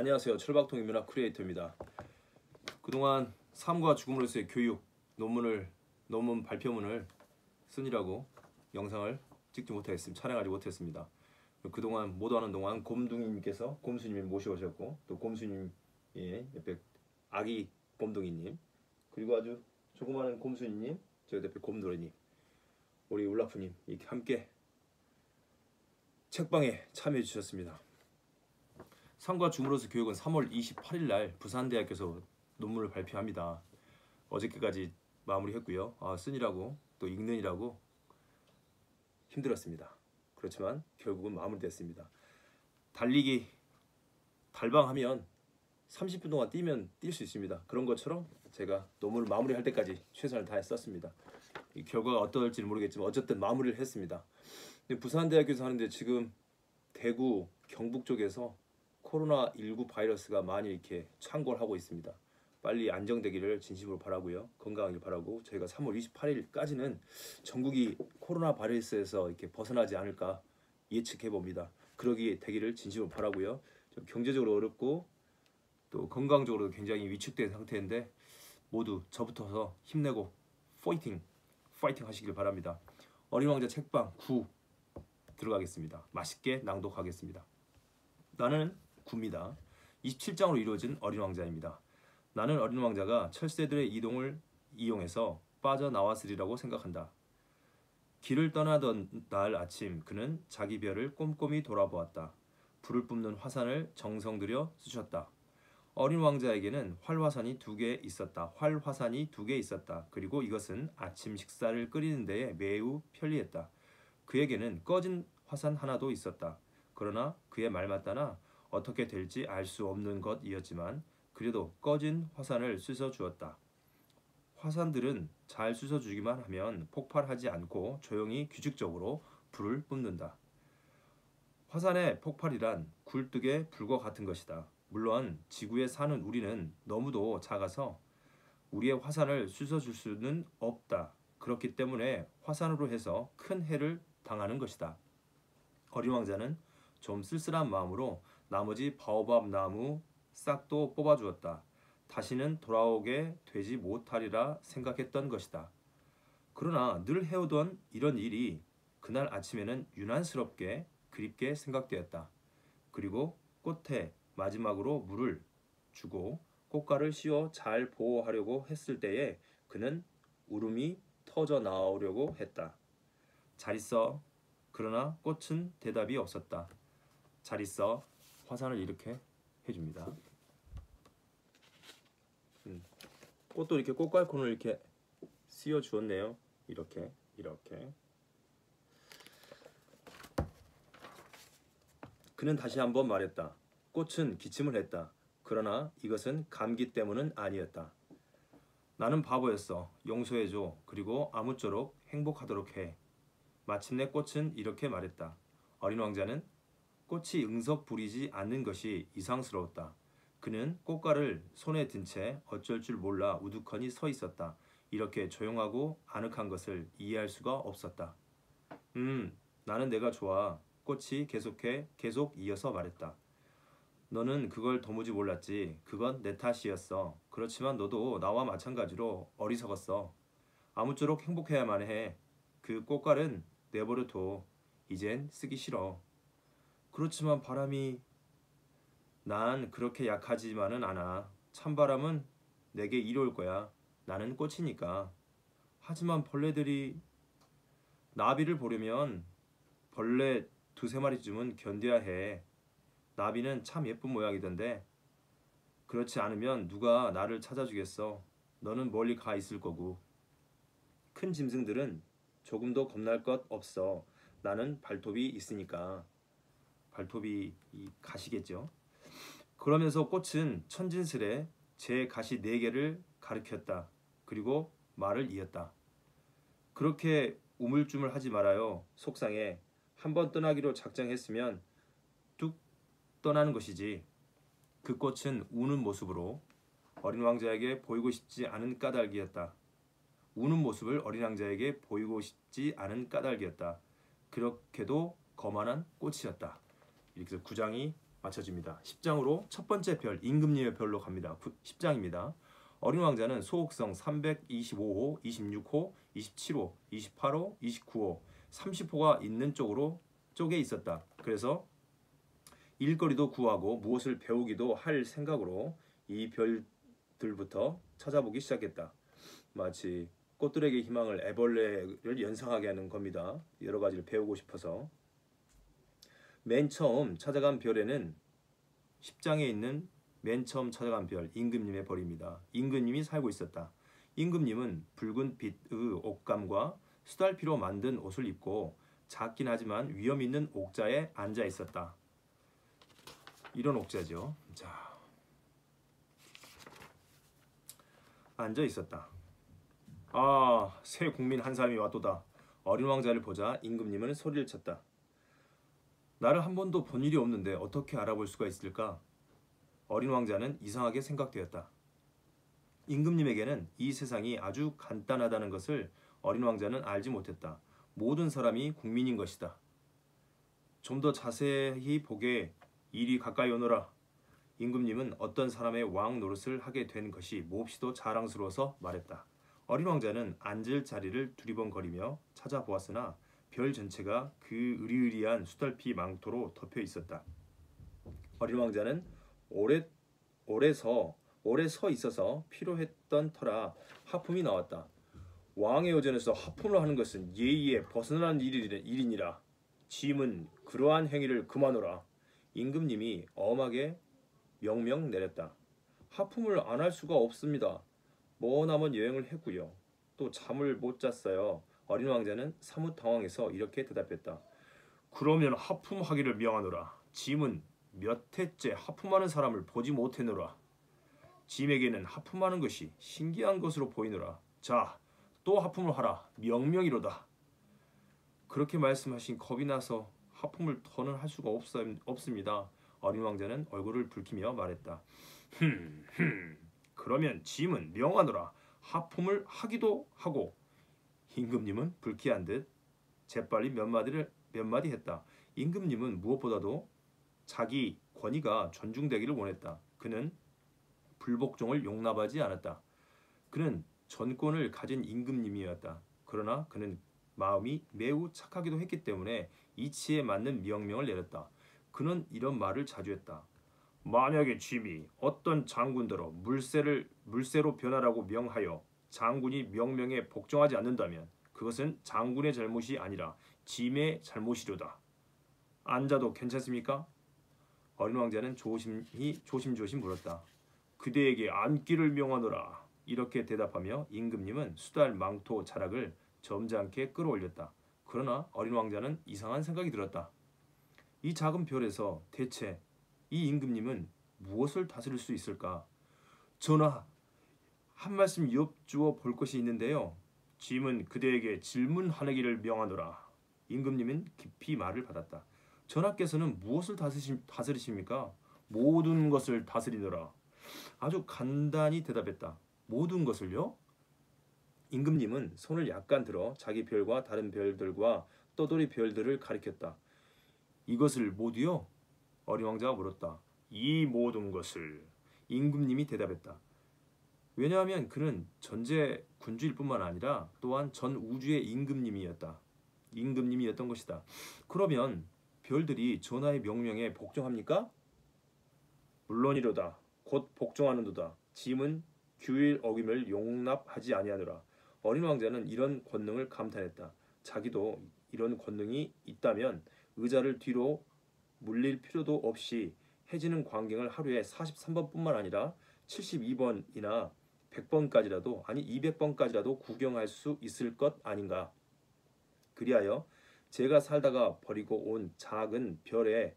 안녕하세요. 철박통 인문학 크리에이터입니다. 그동안 삶과 죽음으로서의 교육 논문 발표문을 쓰느라고 영상을 찍지 못했습니다. 촬영하지 못했습니다. 그동안 모두하는 동안 곰둥이님께서 곰수님을 모셔오셨고, 또 곰수님의 옆에 아기 곰둥이님, 그리고 아주 조그마한 곰수님, 저 옆에 곰노래님, 우리 울라프님 이렇게 함께 책방에 참여해 주셨습니다. 삶과 죽음으로서 교육은 3월 28일 날 부산대학교에서 논문을 발표합니다. 어저께까지 마무리했고요. 쓰느라고 또 읽느라고 힘들었습니다. 그렇지만 결국은 마무리됐습니다. 달리기 달방하면 30분 동안 뛰면 뛸 수 있습니다. 그런 것처럼 제가 논문을 마무리할 때까지 최선을 다해 썼습니다. 이 결과가 어떨지는 모르겠지만 어쨌든 마무리를 했습니다. 근데 부산대학교에서 하는데 지금 대구 경북 쪽에서 코로나19 바이러스가 많이 이렇게 창궐 하고 있습니다. 빨리 안정되기를 진심으로 바라고요. 건강하길 바라고, 저희가 3월 28일까지는 전국이 코로나 바이러스에서 이렇게 벗어나지 않을까 예측해 봅니다. 그러기 되기를 진심으로 바라고요. 좀 경제적으로 어렵고 또 건강적으로도 굉장히 위축된 상태인데 모두 저부터서 힘내고 파이팅 하시길 바랍니다. 어린 왕자 책방 9 들어가겠습니다. 맛있게 낭독하겠습니다. 나는 9입니다. 27장으로 이루어진 어린 왕자입니다. 나는 어린 왕자가 철새들의 이동을 이용해서 빠져나왔으리라고 생각한다. 길을 떠나던 날 아침 그는 자기 별을 꼼꼼히 돌아보았다. 불을 뿜는 화산을 정성 들여 쑤셨다. 어린 왕자에게는 활화산이 2개 있었다. 그리고 이것은 아침 식사를 끓이는 데에 매우 편리했다. 그에게는 꺼진 화산 하나도 있었다. 그러나 그의 말마따나 어떻게 될지 알 수 없는 것이었지만 그래도 꺼진 화산을 쑤셔주었다. 화산들은 잘 쑤셔주기만 하면 폭발하지 않고 조용히 규칙적으로 불을 뿜는다. 화산의 폭발이란 굴뚝의 불과 같은 것이다. 물론 지구에 사는 우리는 너무도 작아서 우리의 화산을 쑤셔줄 수는 없다. 그렇기 때문에 화산으로 해서 큰 해를 당하는 것이다. 어린 왕자는 좀 쓸쓸한 마음으로 나머지 바오밥 나무 싹도 뽑아주었다. 다시는 돌아오게 되지 못하리라 생각했던 것이다. 그러나 늘 해오던 이런 일이 그날 아침에는 유난스럽게 그립게 생각되었다. 그리고 꽃에 마지막으로 물을 주고 꽃가를 씌워 잘 보호하려고 했을 때에 그는 울음이 터져 나오려고 했다. 잘 있어. 그러나 꽃은 대답이 없었다. 잘 있어. 화산을 이렇게 해줍니다. 꽃도 이렇게 꽃갈콘을 이렇게 씌워 주었네요. 이렇게. 그는 다시 한번 말했다. 꽃은 기침을 했다. 그러나 이것은 감기 때문은 아니었다. 나는 바보였어. 용서해줘. 그리고 아무쪼록 행복하도록 해. 마침내 꽃은 이렇게 말했다. 어린 왕자는 꽃이 응석 부리지 않는 것이 이상스러웠다. 그는 꽃가를 손에 든 채 어쩔 줄 몰라 우두커니 서 있었다. 이렇게 조용하고 아늑한 것을 이해할 수가 없었다. 나는 내가 좋아. 꽃이 계속 이어서 말했다. 너는 그걸 도무지 몰랐지. 그건 내 탓이었어. 그렇지만 너도 나와 마찬가지로 어리석었어. 아무쪼록 행복해야만 해. 그 꽃갈은 내버려둬. 이젠 쓰기 싫어. 그렇지만 바람이... 난 그렇게 약하지만은 않아. 찬바람은 내게 이로울 거야. 나는 꽃이니까. 하지만 벌레들이... 나비를 보려면 벌레 2-3마리쯤은 견뎌야 해. 나비는 참 예쁜 모양이던데. 그렇지 않으면 누가 나를 찾아주겠어. 너는 멀리 가 있을 거고. 큰 짐승들은 조금도 겁날 것 없어. 나는 발톱이 있으니까. 발톱이 가시겠죠. 그러면서 꽃은 천진스레 제 가시 4개를 가리켰다. 그리고 말을 이었다. 그렇게 우물쭈물하지 말아요. 속상해. 한번 떠나기로 작정했으면 뚝 떠나는 것이지. 그 꽃은 우는 모습으로 어린 왕자에게 보이고 싶지 않은 까닭이었다. 우는 모습을 어린 왕자에게 보이고 싶지 않은 까닭이었다. 그렇게도 거만한 꽃이었다. 이렇게 해서 9장이 맞춰집니다. 10장으로 첫 번째 별 임금님의 별로 갑니다. 10장입니다. 어린 왕자는 소옥성 325호, 26호, 27호, 28호, 29호, 30호가 있는 쪽에 있었다. 그래서 일거리도 구하고 무엇을 배우기도 할 생각으로 이 별들부터 찾아보기 시작했다. 마치 꽃들에게 희망을 애벌레를 연상하게 하는 겁니다. 여러 가지를 배우고 싶어서. 맨 처음 찾아간 별에는 10장에 있는 맨 처음 찾아간 별 임금님의 별입니다. 임금님이 살고 있었다. 임금님은 붉은 빛의 옷감과 수달피로 만든 옷을 입고 작긴 하지만 위험 있는 옥자에 앉아 있었다. 이런 옥자죠. 자, 앉아 있었다. 아, 새 국민 한 사람이 왔도다. 어린 왕자를 보자 임금님은 소리를 쳤다. 나를 한 번도 본 일이 없는데 어떻게 알아볼 수가 있을까? 어린 왕자는 이상하게 생각되었다. 임금님에게는 이 세상이 아주 간단하다는 것을 어린 왕자는 알지 못했다. 모든 사람이 국민인 것이다. 좀 더 자세히 보게 이리 가까이 오너라. 임금님은 어떤 사람의 왕 노릇을 하게 된 것이 몹시도 자랑스러워서 말했다. 어린 왕자는 앉을 자리를 두리번거리며 찾아보았으나 별 전체가 그 으리으리한 수달피 망토로 덮여 있었다. 어린 왕자는 오래 서 있어서 피로했던 터라 하품이 나왔다. 왕의 여전에서 하품을 하는 것은 예의에 벗어난 일이니라. 짐은 그러한 행위를 그만하라. 임금님이 엄하게 명령 내렸다. 하품을 안 할 수가 없습니다. 머나먼 여행을 했고요. 또 잠을 못 잤어요. 어린 왕자는 사뭇 당황해서 이렇게 대답했다. 그러면 하품하기를 명하노라. 짐은 몇 해째 하품하는 사람을 보지 못했노라. 짐에게는 하품하는 것이 신기한 것으로 보이노라. 자, 또 하품을 하라. 명명이로다. 그렇게 말씀하신 겁이 나서 하품을 더는 할 수가 없습니다. 어린 왕자는 얼굴을 붉히며 말했다. 그러면 짐은 명하노라. 하품을 하기도 하고. 임금님은 불쾌한 듯 재빨리 몇 마디 했다. 임금님은 무엇보다도 자기 권위가 존중되기를 원했다. 그는 불복종을 용납하지 않았다. 그는 전권을 가진 임금님이었다. 그러나 그는 마음이 매우 착하기도 했기 때문에 이치에 맞는 명령을 내렸다. 그는 이런 말을 자주 했다. 만약에 짐이 어떤 장군더러 물새로 변하라고 명하여 장군이 명령에 복종하지 않는다면 그것은 장군의 잘못이 아니라 짐의 잘못이로다. 앉아도 괜찮습니까? 어린 왕자는 조심조심 물었다. 그대에게 앉기를 명하노라. 이렇게 대답하며 임금님은 수달 망토 자락을 점잖게 끌어올렸다. 그러나 어린 왕자는 이상한 생각이 들었다. 이 작은 별에서 대체 이 임금님은 무엇을 다스릴 수 있을까? 전하, 한 말씀 여쭈어 볼 것이 있는데요. 짐은 그대에게 질문하기를 명하노라. 임금님은 깊이 말을 받았다. 전하께서는 무엇을 다스리십니까? 모든 것을 다스리노라. 아주 간단히 대답했다. 모든 것을요? 임금님은 손을 약간 들어 자기 별과 다른 별들과 떠돌이 별들을 가리켰다. 이것을 모두요? 어린 왕자가 물었다. 이 모든 것을. 임금님이 대답했다. 왜냐하면 그는 전제 군주일 뿐만 아니라 또한 전 우주의 임금님이었던 것이다. 그러면 별들이 전하의 명령에 복종합니까? 물론이로다. 곧 복종하는도다. 짐은 규율 어김을 용납하지 아니하노라. 어린 왕자는 이런 권능을 감탄했다. 자기도 이런 권능이 있다면 의자를 뒤로 물릴 필요도 없이 해지는 광경을 하루에 43번뿐만 아니라 72번이나 100번까지라도 아니 200번까지라도 구경할 수 있을 것 아닌가. 그리하여 제가 살다가 버리고 온 작은 별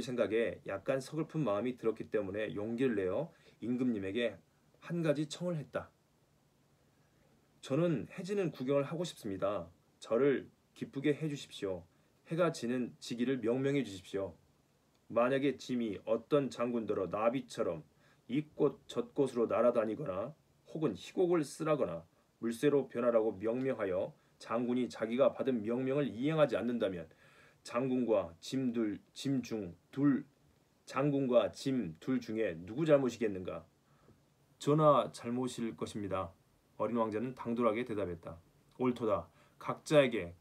생각에 약간 서글픈 마음이 들었기 때문에 용기를 내어 임금님에게 한 가지 청을 했다. 저는 해지는 구경을 하고 싶습니다. 저를 기쁘게 해주십시오. 해가 지기를 명명해 주십시오. 만약에 짐이 어떤 장군더러 나비처럼 이곳 저곳으로 날아다니거나 혹은 희곡을 쓰라거나 물새로 변하라고 명명하여 장군이 자기가 받은 명령을 이행하지 않는다면 장군과 짐 둘 중에 누구 잘못이겠는가? 전하 잘못일 것입니다. 어린 왕자는 당돌하게 대답했다. 옳도다. 각자에게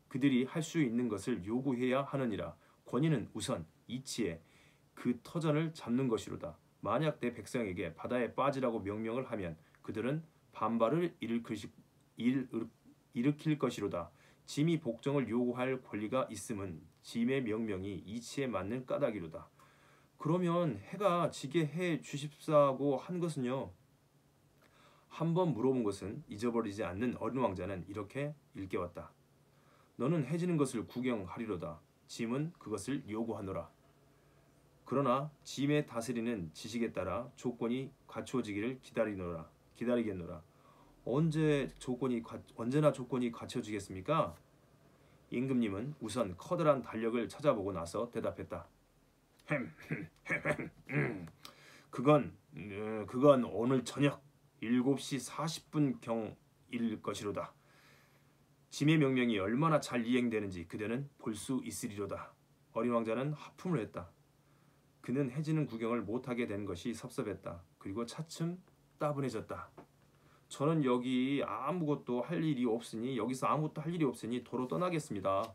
그들이 할 수 있는 것을 요구해야 하느니라. 권위는 우선 이치에 그 터전을 잡는 것이로다. 만약 내 백성에게 바다에 빠지라고 명령을 하면 그들은 반발을 일으킬 것이로다. 짐이 복종을 요구할 권리가 있음은 짐의 명령이 이치에 맞는 까닭이로다. 그러면 해가 지게 해 주십사고 한 것은요? 한 번 물어본 것은 잊어버리지 않는 어린 왕자는 이렇게 일깨웠다. 너는 해지는 것을 구경하리로다. 짐은 그것을 요구하노라. 그러나 짐의 다스리는 지식에 따라 조건이 갖추어지기를 기다리겠노라. 언제나 조건이 갖춰지겠습니까? 임금님은 우선 커다란 달력을 찾아보고 나서 대답했다. 그건 오늘 저녁 7시 40분 경일 것이로다. 짐의 명령이 얼마나 잘 이행되는지 그대는 볼 수 있으리로다. 어린 왕자는 하품을 했다. 그는 해지는 구경을 못하게 된 것이 섭섭했다. 그리고 차츰 따분해졌다. 저는 여기서 아무것도 할 일이 없으니 도로 떠나겠습니다.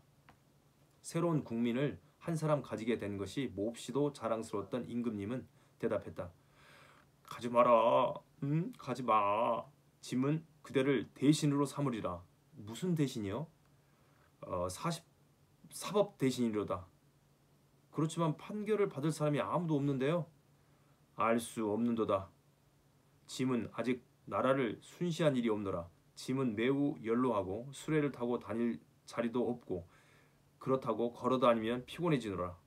새로운 국민을 한 사람 가지게 된 것이 몹시도 자랑스러웠던 임금님은 대답했다. 가지 마라. 가지 마. 짐은 그대를 대신으로 삼으리라. 무슨 대신이요? 사법 대신이로다. 그렇지만 판결을 받을 사람이 아무도 없는데요. 알 수 없는도다. 짐은 아직 나라를 순시한 일이 없노라. 짐은 매우 연로하고 수레를 타고 다닐 자리도 없고 그렇다고 걸어다니면 피곤해지노라.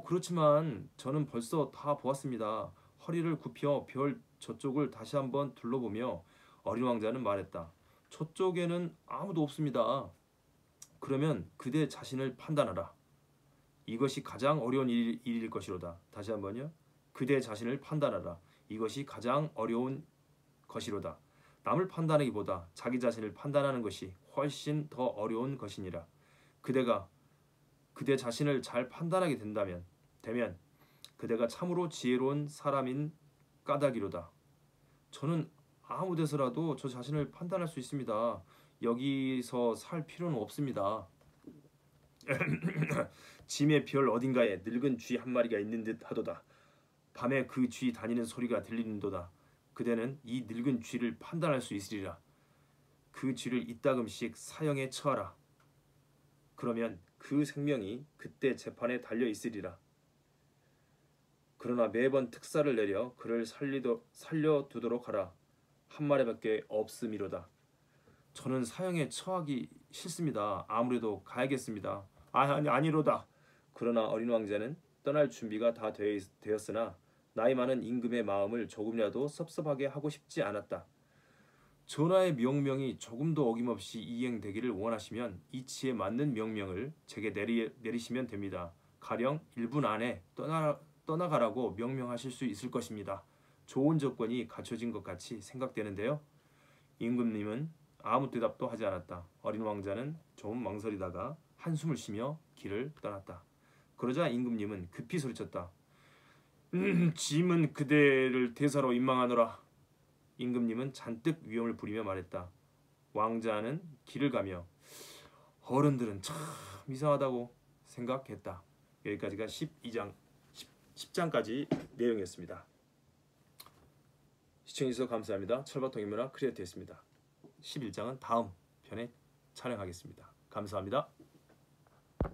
그렇지만 저는 벌써 다 보았습니다. 허리를 굽혀 별 저쪽을 다시 한번 둘러보며 어린 왕자는 말했다. 저쪽에는 아무도 없습니다. 그러면 그대 자신을 판단하라. 이것이 가장 어려운 일일 것이로다. 다시 한번요. 그대 자신을 판단하라. 이것이 가장 어려운 것이로다. 남을 판단하기보다 자기 자신을 판단하는 것이 훨씬 더 어려운 것이니라. 그대가 그대 자신을 잘 판단하게 되면 그대가 참으로 지혜로운 사람인 까닭이로다. 저는 아무 데서라도 저 자신을 판단할 수 있습니다. 여기서 살 필요는 없습니다. 짐의 별 어딘가에 늙은 쥐 한 마리가 있는 듯 하도다. 밤에 그 쥐 다니는 소리가 들리는도다. 그대는 이 늙은 쥐를 판단할 수 있으리라. 그 쥐를 이따금씩 사형에 처하라. 그러면 그 생명이 그때 재판에 달려 있으리라. 그러나 매번 특사를 내려 그를 살려두도록 하라. 한 마리밖에 없음이로다. 저는 사형에 처하기 싫습니다. 아무래도 가야겠습니다. 아니로다. 그러나 어린 왕자는 떠날 준비가 다 되었으나 나이 많은 임금의 마음을 조금이라도 섭섭하게 하고 싶지 않았다. 전하의 명령이 조금도 어김없이 이행되기를 원하시면 이치에 맞는 명령을 제게 내리시면 됩니다. 가령 1분 안에 떠나가라고 명령하실 수 있을 것입니다. 좋은 조건이 갖춰진 것 같이 생각되는데요. 임금님은 아무 대답도 하지 않았다. 어린 왕자는 좀 망설이다가 한숨을 쉬며 길을 떠났다. 그러자 임금님은 급히 소리쳤다. 짐은 그대를 대사로 임망하노라. 임금님은 잔뜩 위험을 부리며 말했다. 왕자는 길을 가며 어른들은 참 이상하다고 생각했다. 여기까지가 10장까지 내용이었습니다. 시청해주셔서 감사합니다. 철밥통인문화 크리에이터였습니다. 11장은 다음 편에 촬영하겠습니다. 감사합니다.